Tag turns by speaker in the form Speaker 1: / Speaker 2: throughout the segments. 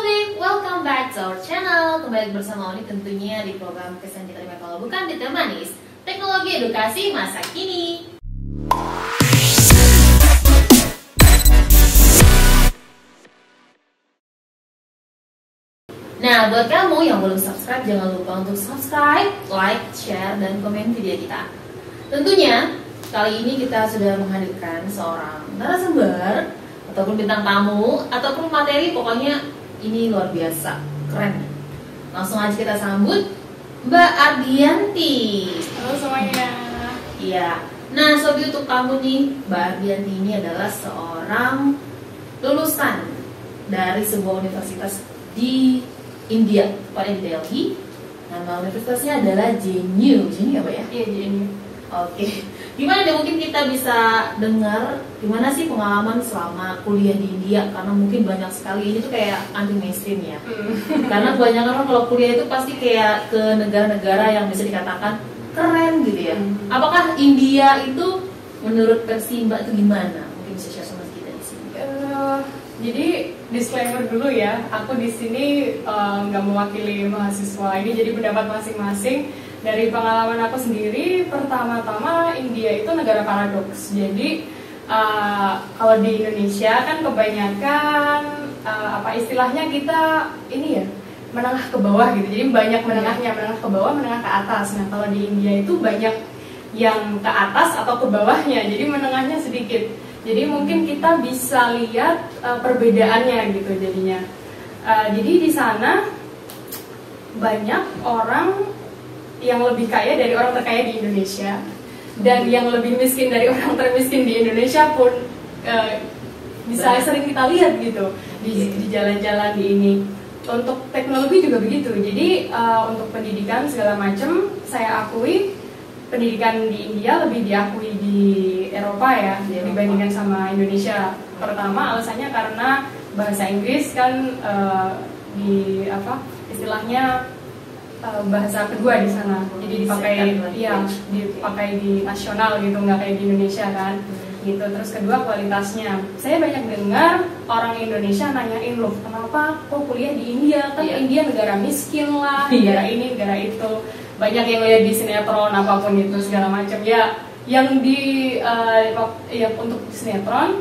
Speaker 1: Bib, welcome back to our channel. Kembali bersama Oni tentunya di program Kesan Diterima Kalau Bukan Ditemanis, Teknologi Edukasi Masa Kini. Nah, buat kamu yang belum subscribe, jangan lupa untuk subscribe, like, share, dan komen video kita. Tentunya, kali ini kita sudah menghadirkan seorang narasumber ataupun bintang tamu ataupun materi, pokoknya ini luar biasa, keren. Langsung aja kita sambut Mbak Ardianti.
Speaker 2: Halo semuanya.
Speaker 1: Iya. Nah, sobi untuk kamu nih, Mbak Ardianti ini adalah seorang lulusan dari sebuah universitas di India, tepatnya di Delhi. Nama universitasnya adalah JNU. JNU apa ya?
Speaker 2: Iya, JNU.
Speaker 1: Oke. Gimana deh, mungkin kita bisa dengar gimana sih pengalaman selama kuliah di India, karena mungkin banyak sekali ini tuh kayak anti mainstream ya. Karena kebanyakan orang kalau kuliah itu pasti kayak ke negara-negara yang bisa dikatakan keren gitu ya. Apakah India itu menurut versi Mbak itu gimana? Mungkin bisa share sama kita di sini.
Speaker 2: Jadi disclaimer dulu ya, aku di sini nggak mewakili mahasiswa ini, jadi pendapat masing-masing. Dari pengalaman aku sendiri, pertama-tama India itu negara paradoks. Jadi kalau di Indonesia kan kebanyakan apa istilahnya kita ini ya, menengah ke bawah gitu. Jadi banyak menengahnya, menengah ke bawah, menengah ke atas. Nah kalau di India itu banyak yang ke atas atau ke bawahnya, jadi menengahnya sedikit. Jadi mungkin kita bisa lihat perbedaannya gitu jadinya. Jadi di sana banyak orang yang lebih kaya dari orang terkaya di Indonesia, dan yang lebih miskin dari orang termiskin di Indonesia pun bisa sering kita lihat gitu di jalan-jalan di ini. Untuk teknologi juga begitu. Jadi untuk pendidikan segala macam, saya akui pendidikan di India lebih diakui di Eropa ya, dibandingkan sama Indonesia. Pertama alasannya karena bahasa Inggris kan di apa istilahnya bahasa kedua di sana, jadi dipakai di nasional gitu, nggak kayak di Indonesia kan gitu. Terus kedua kualitasnya, saya banyak dengar orang Indonesia nanyain, loh kenapa kok kuliah di India, kan India negara miskin lah, negara ini negara itu. Banyak yang lihat di sinetron apapun itu segala macam ya, yang di yang untuk sinetron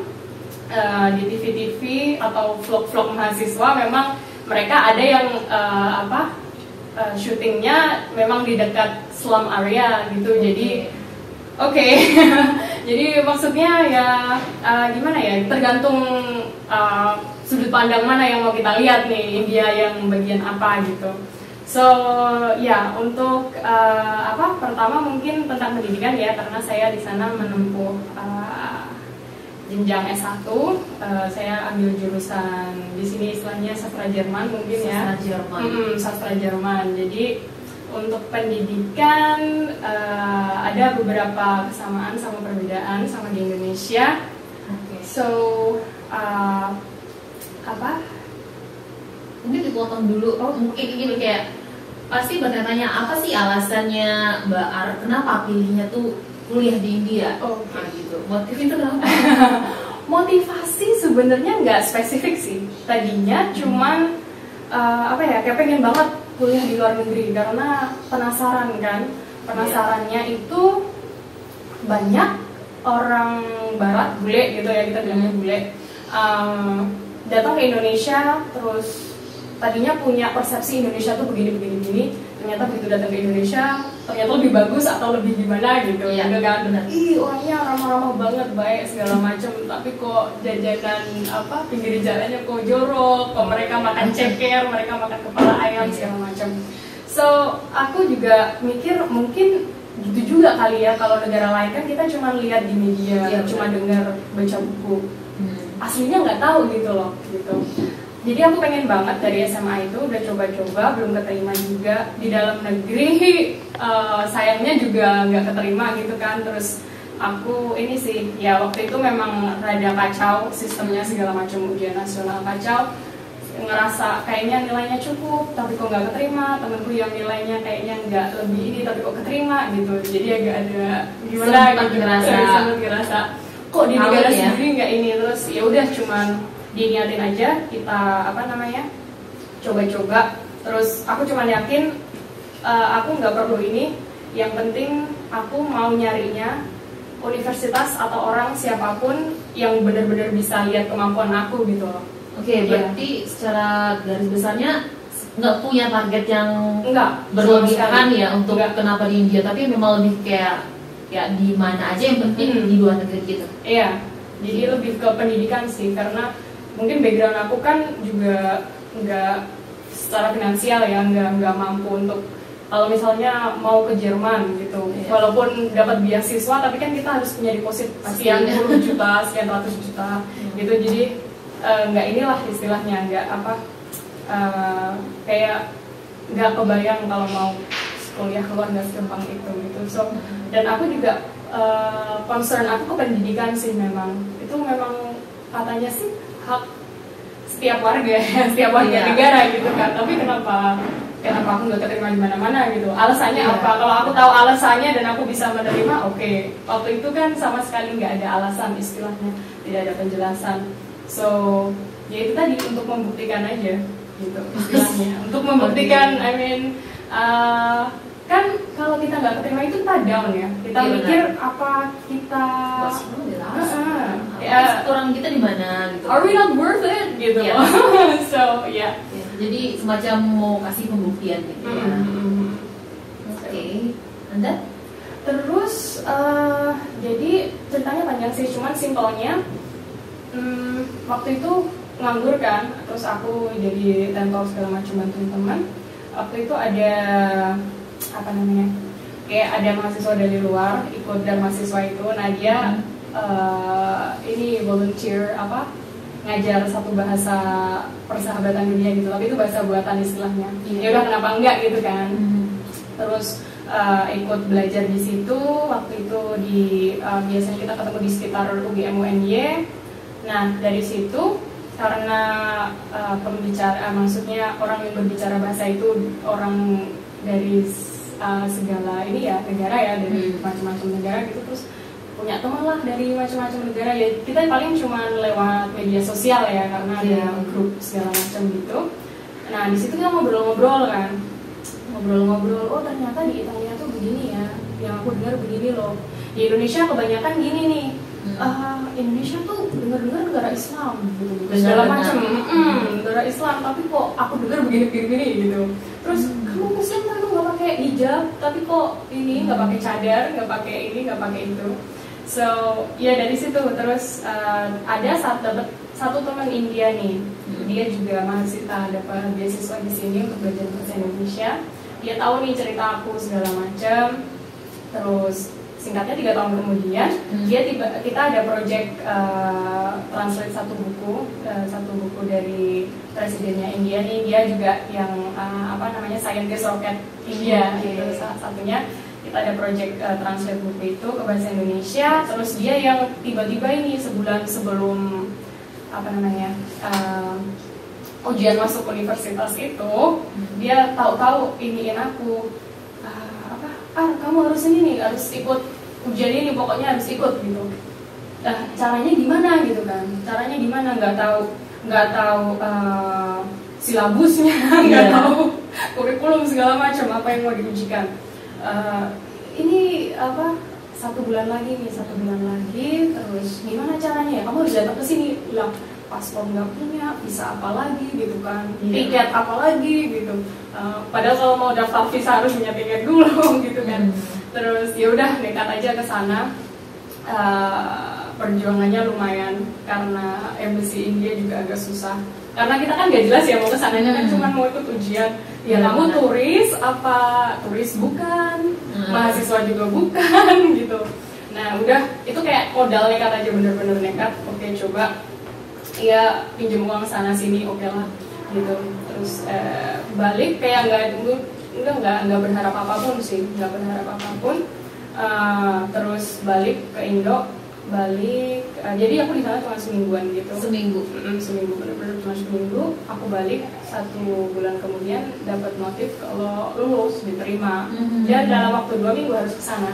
Speaker 2: di TV-TV atau vlog-vlog mahasiswa, memang mereka ada yang syutingnya memang di dekat slum area gitu. Jadi oke. Jadi maksudnya ya gimana ya, tergantung sudut pandang mana yang mau kita lihat nih, India yang bagian apa gitu. So ya untuk pertama mungkin tentang pendidikan ya, karena saya di sana menempuh jenjang S1, saya ambil jurusan di sini istilahnya sastra Jerman mungkin ya. Sastra Jerman. Jadi untuk pendidikan ada beberapa kesamaan sama perbedaan sama di Indonesia. So
Speaker 1: mungkin dipotong dulu. Mungkin ini kayak pasti bertanya apa sih alasannya Mbak Ar, kenapa pilihnya tuh kuliah di India? Gitu. Motifnya itu kenapa?
Speaker 2: Motivasi sebenarnya nggak spesifik sih. Tadinya cuman kayak pengen banget kuliah di luar negeri karena penasaran kan. Penasarannya itu banyak orang barat, bule gitu ya, kita bilangnya bule, datang ke Indonesia, terus tadinya punya persepsi Indonesia tuh begini, ternyata begitu datang ke Indonesia ternyata lebih bagus atau lebih gimana gitu.
Speaker 1: Ya,
Speaker 2: kan
Speaker 1: benar.
Speaker 2: Orangnya ramah-ramah banget, baik segala macam, tapi kok jajanan pinggir jalannya kok jorok, kok mereka makan ceker, mereka makan kepala ayam segala macam. So aku juga mikir mungkin gitu juga kali ya, kalau negara lain kan kita cuma lihat di media, cuma dengar, baca buku, aslinya nggak tahu gitu loh gitu. Jadi aku pengen banget dari SMA itu udah coba-coba, belum keterima juga di dalam negeri. Sayangnya juga nggak keterima gitu kan. Terus aku ini sih ya, waktu itu memang rada kacau sistemnya, segala macam ujian nasional kacau. Ngerasa kayaknya nilainya cukup tapi kok nggak keterima. Temenku yang nilainya kayaknya nggak lebih ini tapi kok keterima gitu. Jadi agak ada gimana gitu, sangat ngerasa kok di negara sendiri nggak ini. Terus ya udah cuman diniatin aja kita coba-coba. Terus aku cuma yakin aku nggak perlu ini. Yang penting aku mau nyarinya universitas atau orang siapapun yang benar-benar bisa lihat kemampuan aku gitu loh.
Speaker 1: Oke, berarti secara garis besarnya nggak punya target yang
Speaker 2: enggak
Speaker 1: berlebihan ya untuk kenapa di India, tapi memang lebih kayak ya di mana aja yang penting di luar negeri gitu.
Speaker 2: Iya, jadi lebih ke pendidikan sih, karena mungkin background aku kan juga nggak secara finansial ya, nggak mampu untuk kalau misalnya mau ke Jerman gitu, walaupun dapat beasiswa tapi kan kita harus punya deposit sekian puluh juta, sekian ratus juta gitu, jadi nggak inilah istilahnya, nggak apa kayak nggak kebayang kalau mau kuliah keluar nggak segampang itu gitu. So dan aku juga concern aku ke pendidikan sih, memang itu memang katanya sih hak setiap warga setiap warga negara gitu kan, tapi kenapa aku nggak keterima di mana-mana gitu, alasannya apa? Kalau aku tahu alasannya dan aku bisa menerima, oke. Waktu itu kan sama sekali nggak ada alasan, istilahnya tidak ada penjelasan. So ya itu tadi, untuk membuktikan aja gitu istilahnya. Untuk membuktikan, I mean kan kalau kita nggak keterima itu kita down ya, kita mikir apa kita
Speaker 1: orang kita di mana gitu,
Speaker 2: are we not worth it gitu. So ya
Speaker 1: jadi semacam mau kasih pembuktian gitu ya. Oke. Anda
Speaker 2: terus jadi ceritanya panjang sih, cuman simpelnya waktu itu nganggur kan, terus aku jadi tentor segala macam, bantuin teman. Waktu itu ada apa namanya, kayak ada mahasiswa dari luar ikut dan mahasiswa itu, nah dia ini volunteer apa, ngajar satu bahasa persahabatan dunia gitu, tapi itu bahasa buatan istilahnya. Ya udah kenapa enggak gitu kan. Terus ikut belajar di situ. Waktu itu di biasanya kita ketemu di sekitar UGM UNY. Nah dari situ karena pembicara, maksudnya orang yang berbicara bahasa itu orang dari segala ini ya, negara ya, dari macam-macam negara gitu, terus punya teman lah dari macam-macam negara ya. Kita paling cuma lewat media sosial ya, karena ada grup segala macam gitu. Nah di situ kita ngobrol-ngobrol kan, ngobrol-ngobrol, oh ternyata di Italia tuh begini ya, yang aku dengar begini loh. Di Indonesia kebanyakan gini nih, Indonesia tuh dengar-dengar negara Islam gitu, segala macam, negara Islam, tapi kok aku dengar begini-begini gitu. Terus kamu Muslim kan nggak pakai hijab, tapi kok ini nggak pakai cadar, nggak pakai ini, nggak pakai itu. So ya dari situ terus ada satu teman India nih, dia juga mahasiswa dapat beasiswa di sini untuk belajar bahasa Indonesia. Dia tahu nih cerita aku segala macam. Terus singkatnya 3 tahun kemudian kita ada project translate satu buku dari presidennya India nih. Dia juga yang apa namanya, scientist rocket India gitu, salah satunya. Kita ada project translate buku itu ke bahasa Indonesia. Terus dia yang tiba-tiba ini sebulan sebelum apa namanya ujian masuk universitas itu, dia tahu-tahu iniin aku, kamu harus ini nih, harus ikut ujian ini, pokoknya harus ikut gitu. Caranya gimana gitu kan? Caranya gimana? Nggak tahu silabusnya, nggak tahu kurikulum segala macam apa yang mau diujikan. Ini apa? 1 bulan lagi nih, 1 bulan lagi. Terus gimana caranya ya? Kamu harus datang ke sini. Bilang paspor nggak punya, visa apa lagi gitu kan? Tiket apa lagi gitu? Padahal kalau mau daftar visa harus punya tiket dulu gitu kan? Terus ya udah nekat aja ke sana. Perjuangannya lumayan karena embassy India juga agak susah. Karena kita kan nggak jelas ya mau kesananya kan cuma mau ikut ujian. Ya kamu turis apa? Turis bukan, mahasiswa juga bukan gitu. Nah udah itu kayak modal nekat aja, bener-bener nekat. Oke coba ya pinjam uang sana sini, oke lah gitu. Terus balik kayak nggak berharap apapun sih, nggak berharap apapun. Terus balik ke Indo. Jadi aku di sana cuma semingguan gitu. Seminggu bener-bener cuma seminggu. Aku balik 1 bulan kemudian dapat notif kalau lulus, diterima. Dan dalam waktu 2 minggu harus ke sana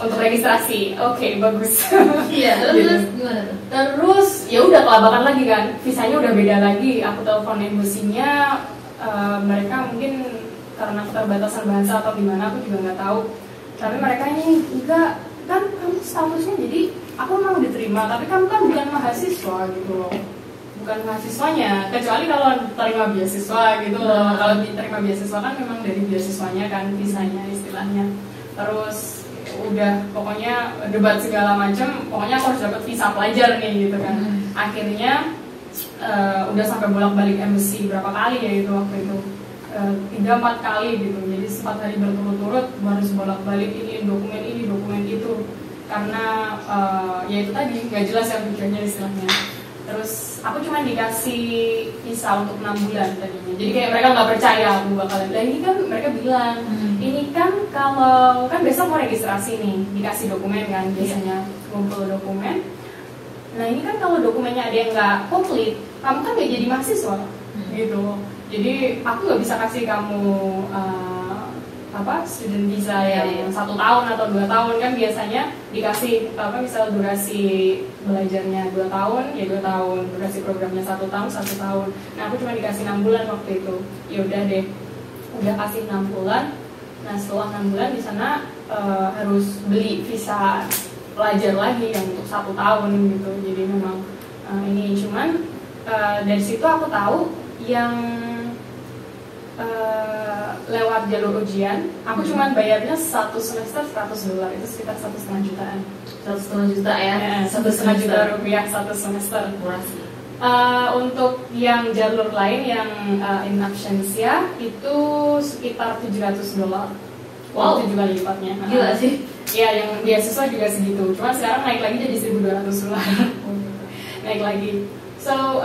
Speaker 2: untuk registrasi. Oke, bagus. Iya, terus gimana tuh? Terus ya udah kelabakan lagi kan. Visanya udah beda lagi. Aku telepon embassy-nya mereka mungkin karena keterbatasan bahasa atau gimana, aku juga nggak tahu. Tapi mereka ini enggak, kan kamu statusnya jadi aku memang diterima, tapi kamu kan bukan mahasiswa gitu loh, bukan mahasiswanya, kecuali kalau terima beasiswa gitu loh. Kalau diterima beasiswa kan memang dari beasiswanya kan, visanya istilahnya. Terus udah pokoknya debat segala macam, pokoknya aku harus dapat visa pelajar nih gitu kan. Akhirnya udah sampai bolak-balik embassy berapa kali ya itu waktu itu, 3-4 kali gitu. Jadi 4 hari berturut-turut harus bolak-balik ini dokumen itu, karena ya itu tadi nggak jelas ya tujuannya istilahnya. Terus aku cuma dikasih visa untuk 6 bulan tadinya. Jadi kayak mereka nggak percaya aku bakalan. Nah ini kan mereka bilang, ini kan kalau kan besok mau registrasi nih, dikasih dokumen kan biasanya, ngumpul dokumen. Nah ini kan kalau dokumennya ada yang nggak komplit, kamu kan nggak jadi mahasiswa gitu. Jadi aku nggak bisa kasih kamu student visa yang 1 tahun atau 2 tahun, kan biasanya dikasih misal durasi belajarnya 2 tahun ya 2 tahun, durasi programnya 1 tahun 1 tahun. Nah aku cuma dikasih 6 bulan waktu itu. Ya udah deh, udah kasih 6 bulan. Nah setelah 6 bulan di sana harus beli visa pelajar lagi yang untuk 1 tahun gitu. Jadi memang ini cuman dari situ aku tahu yang lewat jalur ujian, aku cuma bayarnya 1 semester $100, itu sekitar 1,5 jutaan.
Speaker 1: 1,5 juta ya?
Speaker 2: 1,5 juta rupiah 1 semester.
Speaker 1: Murah sih.
Speaker 2: Untuk yang jalur lain yang in absentia itu sekitar $700.
Speaker 1: Wow,
Speaker 2: 7 kali lipatnya.
Speaker 1: Gila sih.
Speaker 2: Ya, yang beasiswa juga segitu. Cuma sekarang naik lagi jadi $1.200. Naik lagi. So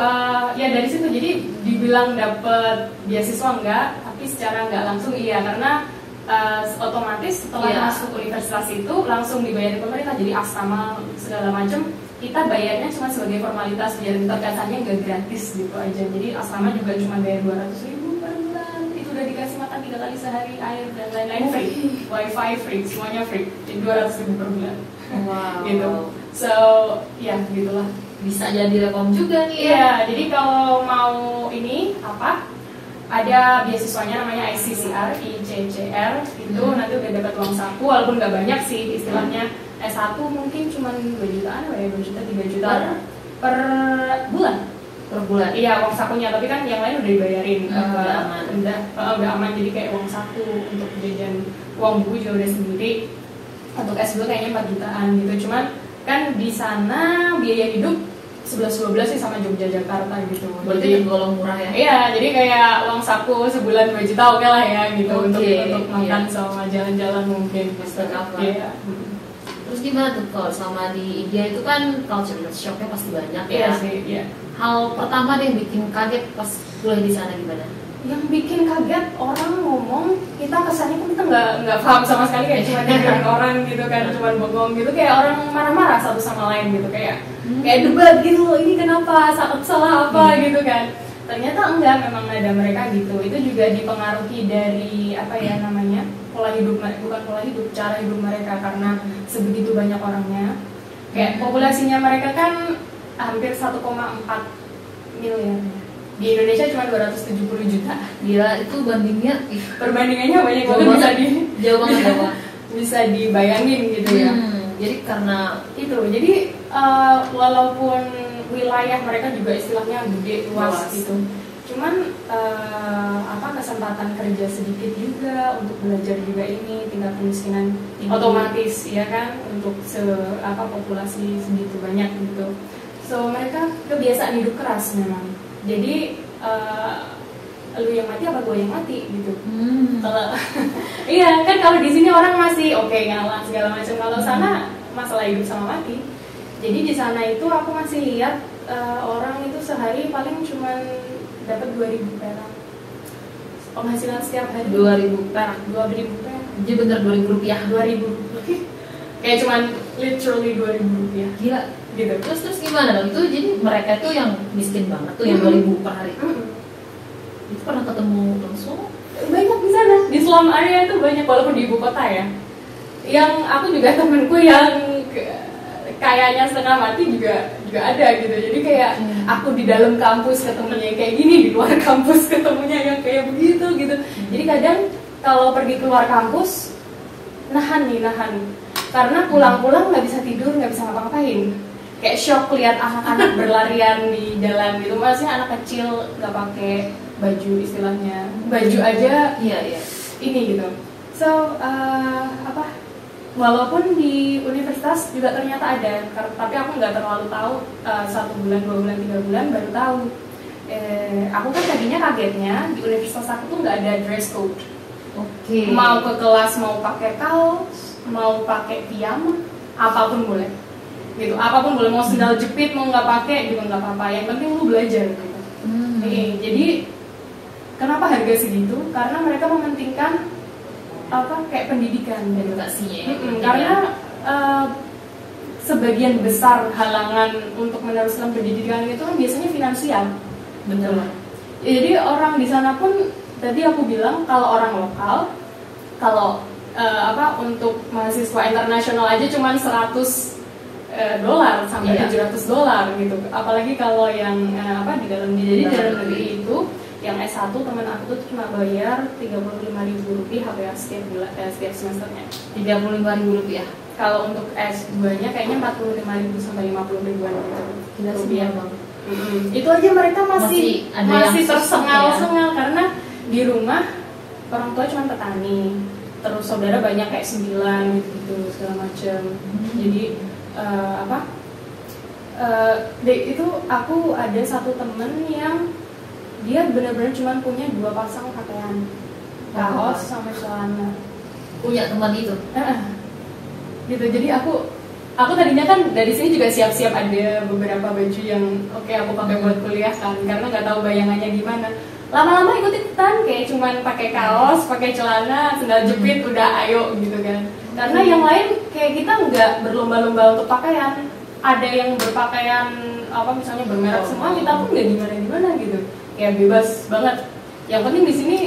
Speaker 2: ya dari situ jadi dibilang dapat beasiswa enggak, tapi secara enggak langsung iya, karena otomatis setelah masuk universitas itu langsung dibayar pemerintah, jadi asrama segala macam kita bayarnya cuma sebagai formalitas biar kesannya enggak gratis gitu aja. Jadi asrama juga cuma bayar 200.000 per bulan, itu udah dikasih makan 3 kali sehari, air dan lain-lain free, wifi free, semuanya free, jadi 200.000 per bulan.
Speaker 1: Wow.
Speaker 2: Gitu. So ya gitulah.
Speaker 1: Bisa jadi rekom juga nih ya.
Speaker 2: Iya, jadi kalau mau ini ada beasiswanya namanya ICCR, itu nanti udah dapat uang saku, walaupun nggak banyak sih istilahnya. S1 mungkin cuma 2 jutaan, 2 juta, 3 juta per bulan.
Speaker 1: Per bulan.
Speaker 2: Iya, uang sakunya, tapi kan yang lain udah dibayarin.
Speaker 1: Udah aman.
Speaker 2: Udah aman, jadi kayak uang saku untuk jajan, uang buku juga udah sendiri. Untuk S2 kayaknya 4 jutaan gitu. Cuman kan di sana biaya hidup 11-12 sih sama Jogja Jakarta gitu.
Speaker 1: Berarti golong murah ya?
Speaker 2: Iya, jadi kayak uang saku sebulan 2 juta oke lah ya gitu, untuk makan sama jalan-jalan mungkin.
Speaker 1: Iya. Terus gimana tuh kalau sama di India itu kan culture shocknya pasti banyak ya?
Speaker 2: Iya sih, iya.
Speaker 1: Hal pertama deh yang bikin kaget pas kuliah di sana gimana?
Speaker 2: Yang bikin kaget orang ngomong, kita kesannya kan kita nggak paham sama sekali, kayak cuma dengerin orang gitu kan, cuma bengong gitu, kayak orang marah-marah satu sama lain gitu, kayak debat gitu loh, ini kenapa, salah apa gitu kan. Ternyata enggak, memang ada mereka gitu. Itu juga dipengaruhi dari pola hidup, bukan pola hidup, cara hidup mereka, karena sebegitu banyak orangnya. Kayak populasinya mereka kan hampir 1,4 miliar. Di Indonesia cuma 270 juta.
Speaker 1: Gila, itu
Speaker 2: perbandingannya banyak banget,
Speaker 1: jauh banget.
Speaker 2: Bisa dibayangin gitu ya.
Speaker 1: Jadi karena
Speaker 2: itu, jadi walaupun wilayah mereka juga istilahnya gede, luas gitu, cuman kesempatan kerja sedikit juga, untuk belajar juga ini, tingkat kemiskinan otomatis ya kan, untuk populasi segitu banyak gitu. So mereka kebiasaan hidup keras memang. Jadi lu yang mati apa gue yang mati gitu. Kalau iya kan, kalau di sini orang masih oke, ngalah segala macam. Kalau sana masalah hidup sama mati. Jadi di sana itu aku masih lihat orang itu sehari paling cuman dapat 2.000 perak penghasilan setiap hari.
Speaker 1: 2.000 perak.
Speaker 2: 2.000 perak.
Speaker 1: Jadi bener 2.000 rupiah.
Speaker 2: 2.000. Kayak cuman literally 2.000 rupiah.
Speaker 1: Gila.
Speaker 2: Gitu.
Speaker 1: Terus gimana dong? Itu jadi mereka tuh yang miskin banget tuh, yang 2.000 per hari. Itu pernah ketemu langsung?
Speaker 2: Banyak di sana, di slum area itu banyak, walaupun di ibu kota ya. Yang aku juga temenku yang kayaknya setengah mati juga ada gitu. Jadi kayak aku di dalam kampus ketemunya yang kayak gini, di luar kampus ketemunya yang kayak kalau pergi keluar kampus nahan, karena pulang-pulang nggak bisa tidur, nggak bisa ngapa-ngapain, kayak shock lihat anak-anak berlarian di jalan gitu. Maksudnya anak kecil nggak pakai baju, istilahnya baju aja ini gitu. So walaupun di universitas juga ternyata ada, tapi aku nggak terlalu tahu, 1 bulan, 2 bulan, 3 bulan baru tahu. Aku kan tadinya kagetnya di universitas aku tuh nggak ada dress code. Mau ke kelas mau pakai kaos, mau pakai piyama, apapun boleh gitu, apapun boleh, mau sendal jepit mau nggak pakai juga nggak apa-apa, yang penting lu belajar gitu. Jadi kenapa harga segitu? Karena mereka mementingkan kayak pendidikan dan edukasinya. Karena sebagian besar halangan untuk meneruskan pendidikan itu kan biasanya finansial.
Speaker 1: Betul.
Speaker 2: Jadi orang di sana pun, tadi aku bilang kalau orang lokal, kalau untuk mahasiswa internasional aja cuma $100 sampai $700 gitu. Apalagi kalau yang di dalam negeri itu, yang S1 teman aku tuh cuma bayar Rp35.000 setiap bulan, setiap semesternya.
Speaker 1: Rp35.000.
Speaker 2: Kalau untuk S2-nya kayaknya Rp45.000 sampai Rp50.000 gitu.
Speaker 1: Gila sih, Bang.
Speaker 2: Itu aja mereka masih tersengal-sengal karena di rumah orang tua cuma petani, terus saudara banyak kayak 9 gitu segala macam. Jadi itu aku ada satu temen yang dia benar-benar cuma punya 2 pasang pakaian, kaos sama celana.
Speaker 1: Punya teman itu?
Speaker 2: Gitu. Jadi aku tadinya kan dari sini juga siap-siap ada beberapa baju yang aku pakai buat kuliah kan, karena nggak tahu bayangannya gimana. Lama-lama ikut-ikutan kayak cuman pakai kaos, pakai celana, sendal jepit, udah ayo gitu kan. Karena yang lain kayak kita nggak berlomba-lomba untuk pakaian. Ada yang berpakaian misalnya bermerek semua, kita pun nggak gimana-gimana gitu. Kayak bebas banget. Yang penting di sini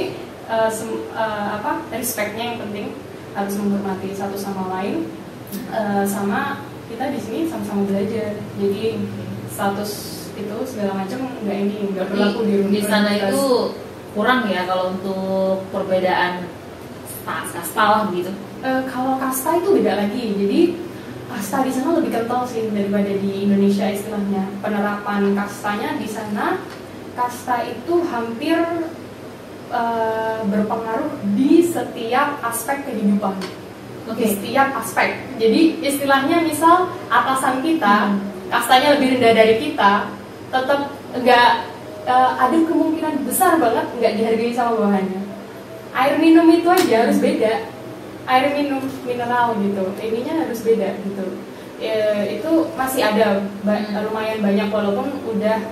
Speaker 2: respectnya yang penting, harus menghormati satu sama lain. Sama kita di sini sama-sama belajar. Jadi status itu segala macam nggak berlaku di
Speaker 1: sana itu kurang ya kalau untuk perbedaan kasta lah gitu.
Speaker 2: Kalau kasta itu beda lagi. Jadi kasta di sana lebih kental sih daripada di Indonesia istilahnya. Penerapan kastanya di sana, kasta itu hampir berpengaruh di setiap aspek kehidupan. Setiap aspek. Jadi istilahnya misal atasan kita kastanya lebih rendah dari kita, tetap nggak ada kemungkinan besar banget nggak dihargai sama bawahannya. Air minum itu aja harus beda. Air minum mineral gitu, ininya harus beda gitu. Itu masih ada lumayan banyak, walaupun udah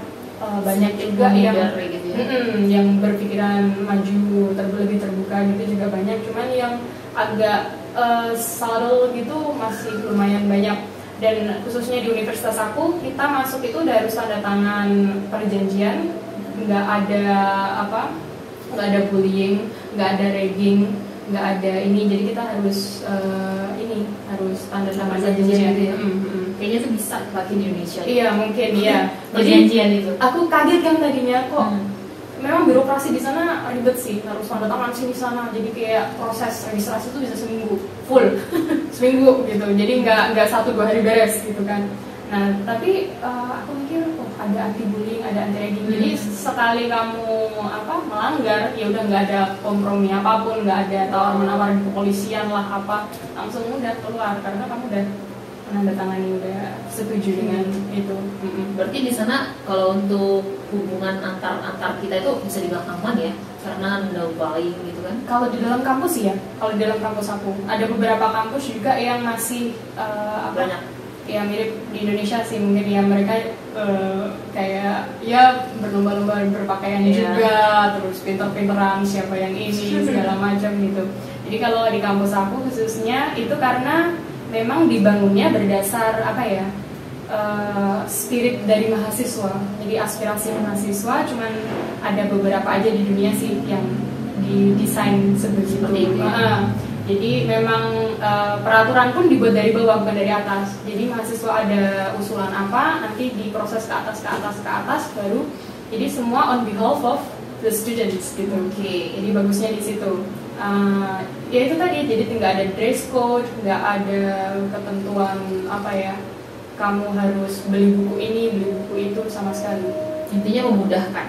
Speaker 2: banyak juga yang
Speaker 1: gitu ya.
Speaker 2: Yang berpikiran maju, lebih terbuka gitu juga banyak. Cuman yang agak subtle gitu masih lumayan banyak. Dan khususnya di universitas aku, kita masuk itu udah harus tanda tangan perjanjian, nggak ada bullying, nggak ada ragging, nggak ada ini. Jadi kita harus harus tanda tangan perjanjian gitu ya.
Speaker 1: Kayaknya tuh bisa pakai di Indonesia.
Speaker 2: Iya mungkin ya.
Speaker 1: Perjanjian itu.
Speaker 2: Aku kaget kan tadinya kok. Memang birokrasi di sana ribet sih, harus tanda tangan sini sana. Jadi kayak proses registrasi itu bisa seminggu full, seminggu gitu. Jadi nggak 1-2 hari beres gitu kan. Nah tapi aku mikir ada anti bullying, ada anti ragging. Jadi sekali kamu melanggar, ya udah nggak ada kompromi apapun, nggak ada tawar menawar di kepolisian lah langsung udah keluar karena kamu udah menandatangani, udah setuju dengan itu.
Speaker 1: Berarti di sana kalau untuk hubungan antar kita itu bisa dibilang aman ya, karena no bullying gitu kan.
Speaker 2: Kalau di dalam kampus ya, kalau di dalam kampus aku ada beberapa kampus juga yang masih
Speaker 1: banyak
Speaker 2: ya mirip di Indonesia sih mungkin ya, mereka kayak ya berlomba-lomba berpakaian juga, terus pinter-pinteran siapa yang ini segala macam gitu. Jadi kalau di kampus aku khususnya itu karena memang dibangunnya berdasar spirit dari mahasiswa. Jadi aspirasi mahasiswa, cuman ada beberapa aja di dunia sih yang didesain seperti itu. Jadi memang peraturan pun dibuat dari bawah, bukan dari atas. Jadi mahasiswa ada usulan apa, nanti diproses ke atas baru. Jadi semua on behalf of the students gitu. Jadi bagusnya di situ. Ya itu tadi, jadi nggak ada dress code, nggak ada ketentuan apa ya, kamu harus beli buku ini, beli buku itu, sama sekali.
Speaker 1: Intinya memudahkan.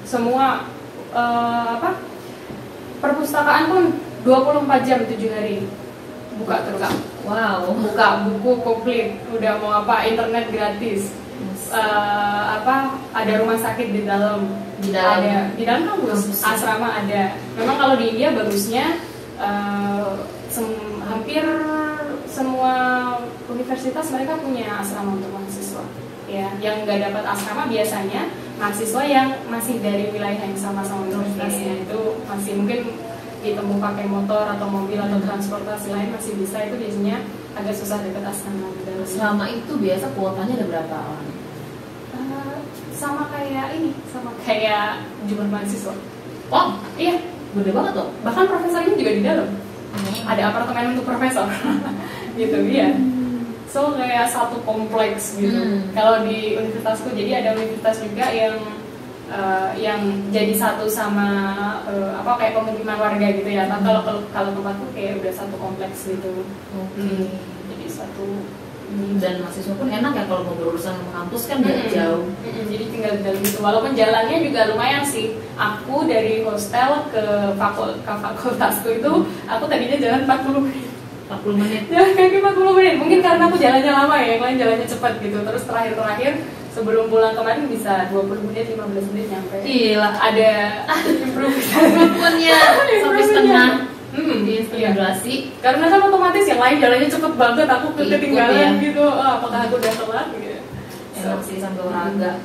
Speaker 2: Semua perpustakaan pun 24 jam 7 hari buka terus.
Speaker 1: Wow.
Speaker 2: Buka buku komplit, udah mau apa, internet gratis. Ada rumah sakit di dalam kampus, asrama ada. Memang kalau di India bagusnya hampir semua universitas mereka punya asrama untuk mahasiswa. Ya, yang nggak dapat asrama biasanya mahasiswa yang masih dari wilayah yang sama-sama universitasnya, itu masih mungkin ditemu pakai motor atau mobil atau transportasi lain masih bisa, itu biasanya agak susah dekat asrama.
Speaker 1: Selama itu biasa kuotanya ada berapa orang?
Speaker 2: Sama kayak jumlah mahasiswa.
Speaker 1: Oh
Speaker 2: Iya,
Speaker 1: gede banget tuh.
Speaker 2: bahkan profesornya juga di dalam. Ada apartemen untuk profesor. Gitu ya. So kayak satu kompleks gitu. Kalau di universitasku, jadi ada universitas juga yang jadi satu sama kayak pemukiman warga gitu ya. Tapi kalau tempatku kayak udah satu kompleks gitu. Jadi satu.
Speaker 1: Dan mahasiswa pun enak ya kalau mau berurusan sama kampus kan nggak jauh.
Speaker 2: Jadi tinggal di dalam itu. Walaupun jalannya juga lumayan sih. Aku dari hostel ke fakultasku itu, aku tadinya jalan 40 menit.
Speaker 1: 40 menit.
Speaker 2: Jalan kaki 40 menit. Mungkin karena aku jalannya lama ya, yang lain jalannya cepat gitu. Terus terakhir sebelum pulang kemarin bisa 20 menit, 15 menit nyampe.
Speaker 1: Gila.
Speaker 2: Ada
Speaker 1: improvementnya sampai setengah.
Speaker 2: Iya. Karena kan otomatis yang lain jalannya cepet banget, aku ketinggalan gitu. Apakah aku udah telat gitu.
Speaker 1: Enak sih sambil olahraga.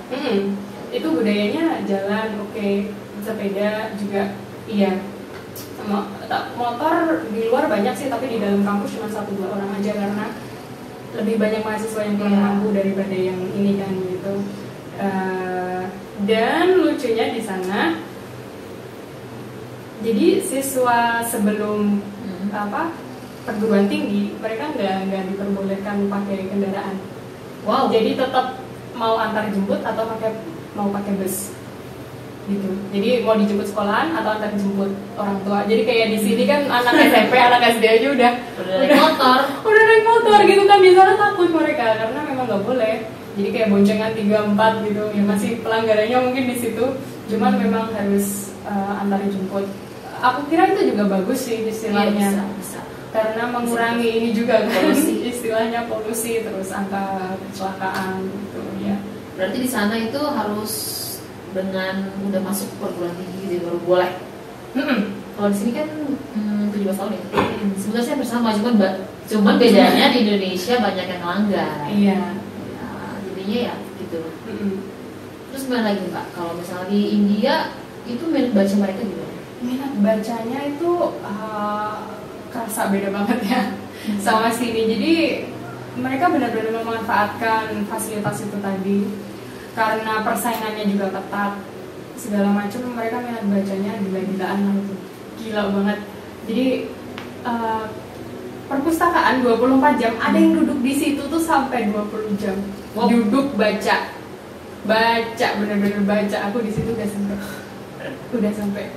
Speaker 2: Itu budayanya jalan, oke. Sepeda juga iya. Motor di luar banyak sih, tapi di dalam kampus cuma 1-2 orang aja, karena lebih banyak mahasiswa yang kurang mampu daripada yang ini kan gitu. Dan lucunya di sana, jadi siswa sebelum perguruan tinggi mereka nggak diperbolehkan pakai kendaraan.
Speaker 1: Wow.
Speaker 2: Jadi tetap mau antar jemput atau mau pakai bus gitu. Jadi mau dijemput sekolahan atau antar jemput orang tua. Jadi kayak di sini kan anak SMP, anak SD aja udah naik motor gitu kan. Di sana takut mereka karena memang nggak boleh. Jadi kayak boncengan 3-4 gitu. Ya masih pelanggarannya mungkin di situ. Cuman memang harus antar jemput. Aku kira itu juga bagus sih istilahnya.
Speaker 1: Iya, bisa.
Speaker 2: Karena mengurangi ini juga kan, istilahnya polusi, terus angka kecelakaan gitu ya.
Speaker 1: Berarti di sana itu harus dengan udah masuk perguruan tinggi gitu baru boleh. Kalau di sini kan 17 tahun ya. Sebenarnya saya bersama, cuman bedanya di Indonesia banyak yang melanggar.
Speaker 2: Iya.
Speaker 1: Ya, jadinya ya gitu. Terus gimana lagi Pak? Kalau misalnya di India itu minat baca mereka gimana?
Speaker 2: Minat bacanya itu kerasa beda banget ya sama sini. Jadi mereka benar-benar memanfaatkan fasilitas itu tadi, karena persaingannya juga ketat segala macam. Mereka minat bacanya gila-gilaan lah, itu gila banget. Jadi perpustakaan 24 jam, ada yang duduk di situ tuh sampai 20 jam. Wow. Duduk baca benar-benar baca. Aku di situ udah sampai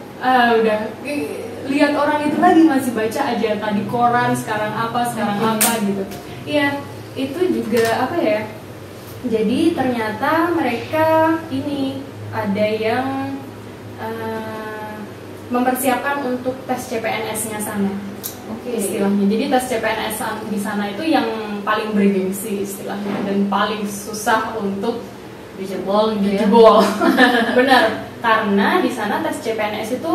Speaker 2: lihat orang itu lagi masih baca aja, tadi koran, sekarang apa gitu. Iya, itu juga apa ya, jadi ternyata mereka ini ada yang mempersiapkan untuk tes CPNS-nya sana. Istilahnya, jadi tes CPNS di sana itu yang paling bergengsi istilahnya, dan paling susah untuk dijebol. Benar, karena di sana tes CPNS itu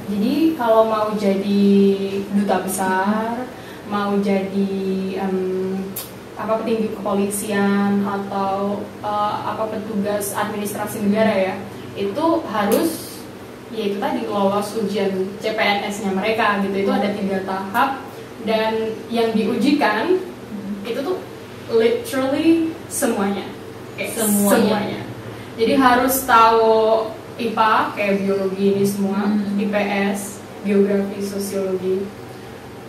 Speaker 2: jadi kalau mau jadi duta besar, mau jadi petinggi kepolisian atau petugas administrasi negara ya, itu harus yaitu tadi lolos ujian CPNS-nya mereka gitu. Itu ada 3 tahap, dan yang diujikan itu tuh literally semuanya. Semuanya. Jadi harus tahu IPA kayak biologi ini semua, IPS, geografi, sosiologi.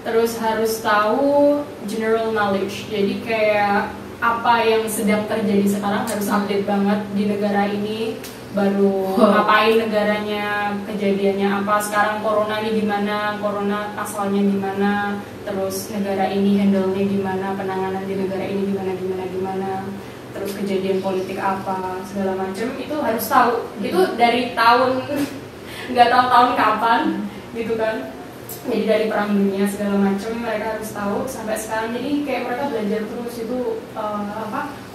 Speaker 2: Terus harus tahu general knowledge. Jadi kayak apa yang sedang terjadi sekarang harus update banget di negara ini, baru ngapain negaranya, kejadiannya apa, sekarang corona ini gimana, corona asalnya gimana, terus negara ini handle-nya gimana, penanganan di negara ini gimana, terus kejadian politik apa, segala macam itu harus tahu. Itu dari tahun nggak tahu tahun kapan gitu kan. Jadi dari perang dunia segala macam mereka harus tahu sampai sekarang. Jadi kayak mereka belajar terus itu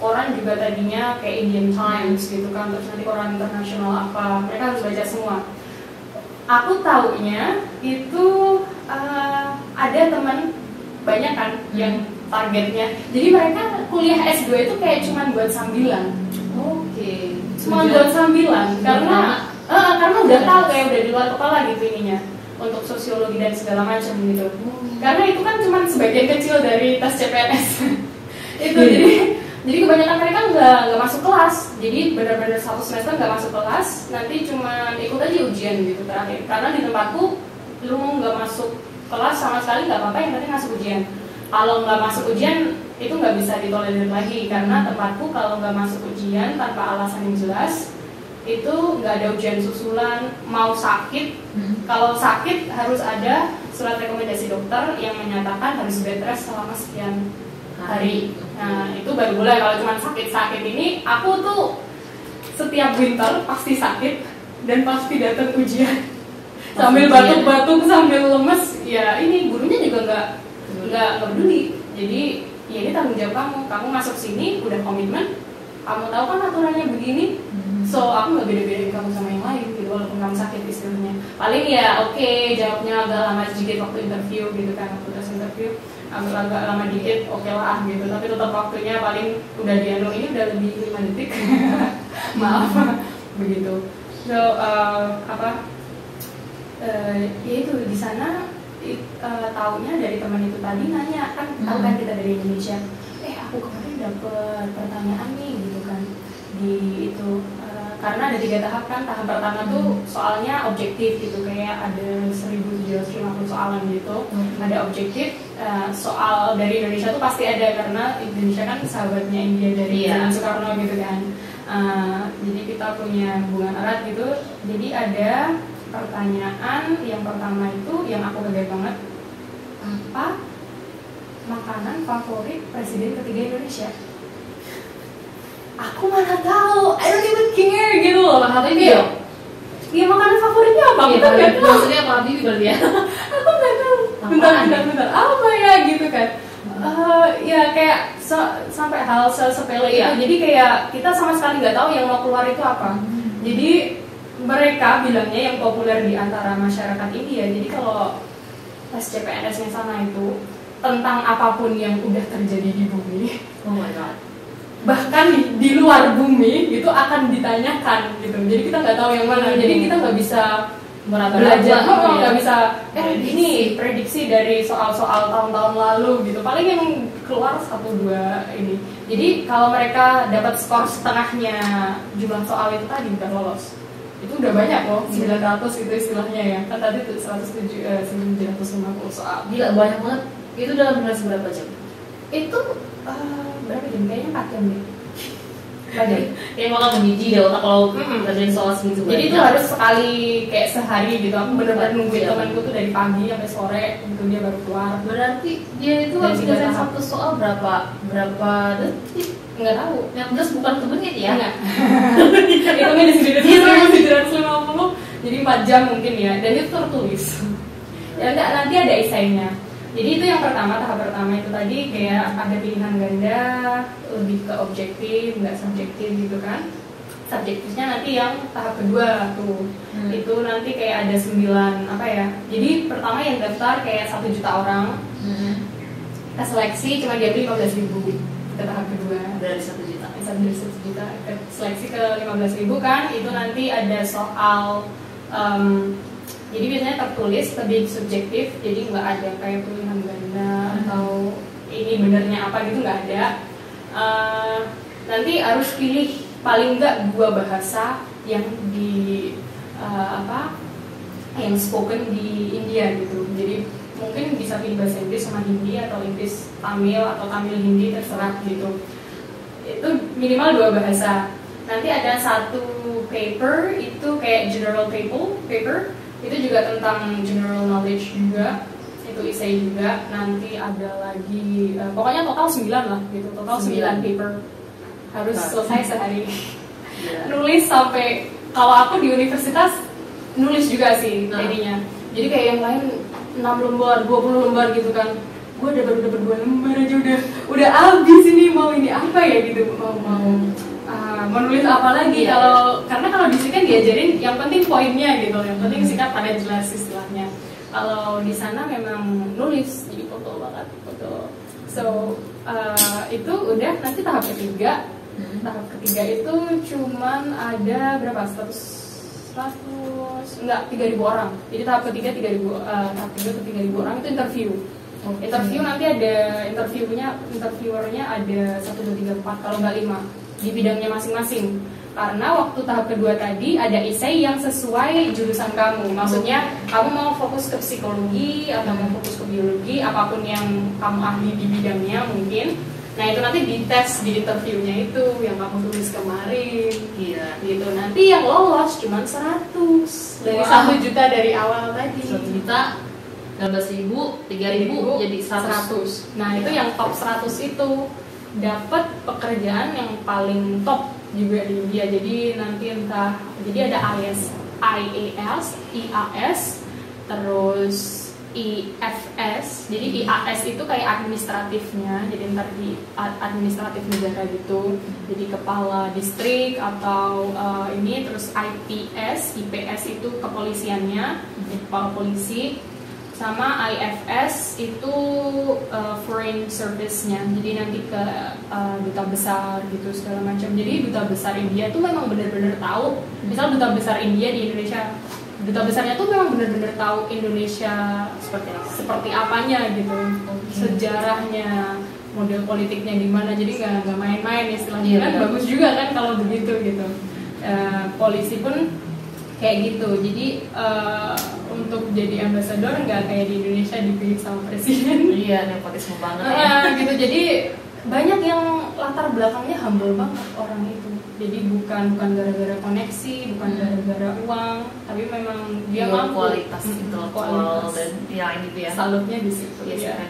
Speaker 2: koran juga tadinya kayak Indian Times gitu kan, terus nanti koran internasional apa, mereka harus baca semua. Aku taunya itu ada teman banyak kan yang targetnya. Jadi mereka kuliah S2 itu kayak cuman buat sambilan.
Speaker 1: Oke.
Speaker 2: Cuma buat sambilan karena udah tahu kayak udah di luar kepala gitu ininya untuk sosiologi dan ggala macam gitu. Karena itu kan cuman sebagian kecil dari tes CPNS. Itu jadi kebanyakan mereka nggak masuk kelas. Jadi benar-benar satu semester nggak masuk kelas, nanti cuma ikut aja ujian gitu terakhir. Karena di tempatku lu nggak masuk kelas sama sekali nggak apa-apa, yang penting masuk ujian. Kalau nggak masuk ujian itu nggak bisa ditolerir lagi, karena tempatku kalau nggak masuk ujian tanpa alasan yang jelas itu nggak ada ujian susulan. Mau sakit, kalau sakit harus ada surat rekomendasi dokter yang menyatakan harus bed rest selama sekian hari. Nah itu baru boleh. Kalau cuma sakit ini, aku tuh setiap winter pasti sakit dan pasti datang ujian sambil batuk-batuk sambil lemes. Ya ini gurunya juga nggak peduli. Jadi ya ini tanggung jawab kamu masuk sini udah komitmen, kamu tahu kan aturannya begini. So aku nggak beda-bedain kamu sama yang lain gitu, walaupun kamu sakit istilahnya. Paling ya oke, jawabnya agak lama sedikit waktu interview gitu kan, waktu tes interview agak lama dikit, oke lah gitu. Tapi tetap waktunya paling udah dianu ini udah lebih 5 detik. Maaf begitu. So ya itu di sana taunya dari teman itu tadi nanya kan, tahu kan kita dari Indonesia. Aku kemarin dapet pertanyaan nih gitu kan di itu. Karena ada 3 tahap kan. Tahap pertama tuh soalnya objektif gitu, kayak ada 1750 soalan gitu. Ada objektif, soal dari Indonesia tuh pasti ada, karena Indonesia kan sahabatnya India dari Soekarno gitu kan. Jadi kita punya hubungan erat gitu. Jadi ada pertanyaan yang pertama itu yang aku kaget banget, apa makanan favorit presiden ketiga Indonesia? Aku mana tahu, I don't even care gitu loh.
Speaker 1: Habibie ya?
Speaker 2: Iya, makanan favoritnya apa?
Speaker 1: Iya, maksudnya Pak Habibie berarti ya?
Speaker 2: Aku nggak tahu. Bentar, apa ya gitu kan? Ya kayak sampai hal sepele itu. Jadi kayak kita sama sekali nggak tahu yang mau keluar itu apa. Jadi mereka bilangnya yang populer di antara masyarakat India. Jadi kalau tes CPNS-nya sana itu tentang apapun yang udah terjadi di bumi.
Speaker 1: Oh my god.
Speaker 2: Bahkan di luar bumi itu akan ditanyakan gitu. Jadi kita nggak tahu yang mana. Jadi kita nggak bisa belajar, nggak bisa ini prediksi dari soal-soal tahun-tahun lalu gitu. Paling yang keluar 1-2 ini. Jadi kalau mereka dapat skor setengahnya jumlah soal itu tadi udah lolos. Itu udah banyak loh, 900 itu istilahnya ya. Kan tadi tuh 750 soal.
Speaker 1: Gila, banyak banget. Itu dalam durasi berapa jam?
Speaker 2: Itu berapa jam? Kayaknya 4 jam deh.
Speaker 1: Kayak malah mendidih deh otak kalau kerjain soal segitu.
Speaker 2: Jadi itu harus sekali kayak sehari gitu. Aku benar-benar nungguin temanku tuh dari pagi sampai sore gitu dia baru keluar.
Speaker 1: Berarti dia itu harus selesai satu soal berapa detik?
Speaker 2: Nggak tahu.
Speaker 1: Yang jelas bukan ke menit ya?
Speaker 2: Enggak. Hitungnya di sini 750. Jadi 4 jam mungkin ya. Dan itu tertulis. Ya enggak, nanti ada esainya. Jadi itu yang pertama, tahap pertama itu tadi kayak ada pilihan ganda, lebih ke objektif, nggak subjektif gitu kan. Subjektifnya nanti yang tahap kedua tuh, itu nanti kayak ada 9 apa ya. Jadi pertama yang daftar kayak 1 juta orang, ke seleksi cuma diambil 15.000 ke tahap kedua.
Speaker 1: Dari 1 juta.
Speaker 2: Dari 1 juta ke seleksi ke 15.000 kan, itu nanti ada soal. Jadi biasanya tertulis lebih subjektif, jadi nggak ada kayak pilihan ganda atau ini benernya apa gitu, nggak ada. Nanti harus pilih paling nggak 2 bahasa yang yang spoken di India gitu. Jadi mungkin bisa pilih bahasa Inggris sama Hindi atau Inggris Tamil atau Tamil Hindi terserah gitu. Itu minimal 2 bahasa. Nanti ada 1 paper itu kayak general paper itu juga tentang general knowledge juga, itu essay juga. Nanti ada lagi pokoknya total 9 lah gitu, total 9 paper harus selesai sehari. Nulis sampai, kalau aku di universitas nulis juga sih jadinya. Jadi kayak yang lain 6 lembar, 20 lembar gitu kan. Gue baru dapat 2 lembar aja udah habis ini, mau ini apa ya gitu, mau menulis apa lagi. Karena kalau di sini kan diajarin yang penting poinnya gitu, yang penting singkat padat jelas istilahnya. Kalau di sana memang nulis, jadi foto banget, foto. So itu udah, nanti tahap ketiga. Tahap ketiga itu cuman ada berapa? 3.000 orang. Jadi tahap ketiga 3.000 orang itu interview. Interview nanti ada interviewernya ada 1, 2, 3, 4 kalau nggak 5 di bidangnya masing-masing. Karena waktu tahap kedua tadi ada essay yang sesuai jurusan kamu. Maksudnya kamu mau fokus ke psikologi atau mau fokus ke biologi, apapun yang kamu ahli di bidangnya mungkin. Nah itu nanti dites di interviewnya itu yang kamu tulis kemarin.
Speaker 1: Iya.
Speaker 2: Gitu. Nanti yang lolos cuma 100 dari 1 juta dari awal tadi.
Speaker 1: 1 juta 15.000, 3.000 jadi 100.
Speaker 2: Nah itu yang top 100 itu dapat pekerjaan yang paling top juga di India. Jadi nanti jadi ada IAS, terus IFS. Jadi IAS itu kayak administratifnya, jadi ntar di administratif negara gitu. Jadi kepala distrik atau ini, terus IPS itu kepolisiannya, jadi kepala polisi. Sama IFS itu foreign service-nya, jadi nanti ke duta besar gitu segala macam. Jadi duta besar India tuh memang benar-benar tahu, misal duta besar India di Indonesia, duta besarnya tuh memang benar-benar tahu Indonesia seperti apanya gitu, sejarahnya, model politiknya gimana. Jadi nggak main-main istilahnya. Kan bagus juga kan kalau begitu gitu. Polisi pun kayak gitu. Jadi untuk jadi ambasador nggak kayak di Indonesia dipilih sama presiden.
Speaker 1: Iya, nepotisme banget ya.
Speaker 2: Gitu. Jadi banyak yang latar belakangnya humble banget orang itu. Jadi bukan gara-gara koneksi, bukan gara-gara uang, tapi memang dia mampu.
Speaker 1: Kualitas intelektual dan yang gitu ya.
Speaker 2: Salutnya di situ.
Speaker 1: Iya,